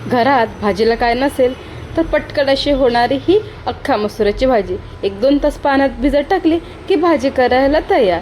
घरात भाजीला काय नसेल तर पटकन अशी होणारी ही अख्खा मसुराची भाजी 1-2 तास पाण्यात भिजत टाकली की भाजी करायला तयार.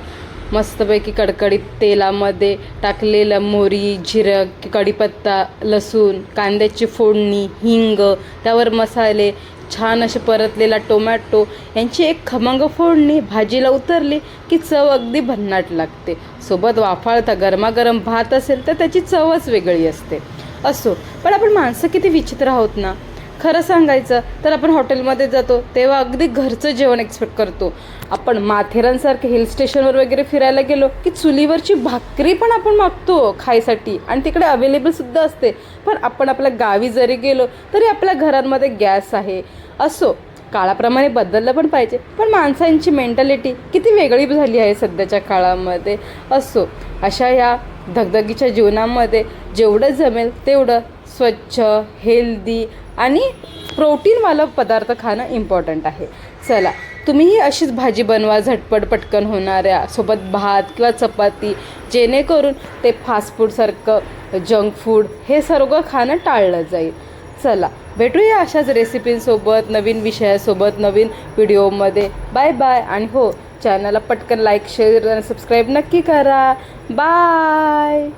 मस्तपैकी कडकडीत तेलामध्ये टाकलेलं मोहरी, जिरं, कढीपत्ता, लसूण, कांद्याची फोडणी, हिंग, त्यावर मसाले, छान असे परतलेला टोमॅटो यांची एक खमंग फोडणी भाजीला उतरली की चव अगदी भन्नाट लागते. सोबत वाफाळता गरमागरम भात असेल तर त्याची चवच वेगळी असते. असो, पण आपण माणसं किती विचित्र आहोत ना. खरं सांगायचं तर आपण हॉटेलमध्ये जातो तेव्हा अगदी घरचं जेवण एक्सपेक्ट करतो. आपण माथेरानसारखे हिल स्टेशनवर वगैरे फिरायला गेलो की चुलीवरची भाकरी पण आपण मागतो खायसाठी आणि तिकडे अवेलेबलसुद्धा असते. पण आपण आपल्या गावी जरी गेलो तरी आपल्या घरांमध्ये गॅस आहे. असो, काळाप्रमाणे बदललं पण पाहिजे, पण माणसांची मेंटॅलिटी किती वेगळी झाली आहे सध्याच्या काळामध्ये. असो, अशा या धगधगीच्या जीवनामध्ये जेवढं जमेल तेवढं स्वच्छ, हेल्दी आणि प्रोटीनवाला पदार्थ खाणं इम्पॉर्टंट आहे. चला, तुम्हीही अशीच भाजी बनवा, झटपट पटकन होणाऱ्या, सोबत भात किंवा चपाती, जेणेकरून ते फास्ट फूडसारखं जंक फूड हे सर्व खाणं टाळलं जाईल. चला, भेटूया अशाच रेसिपींसोबत, नवीन विषयासोबत, नवीन व्हिडिओमध्ये. Bye bye. आणि हो, चॅनलला पटकन लाईक, शेअर आणि सबस्क्राईब नक्की करा. बाय.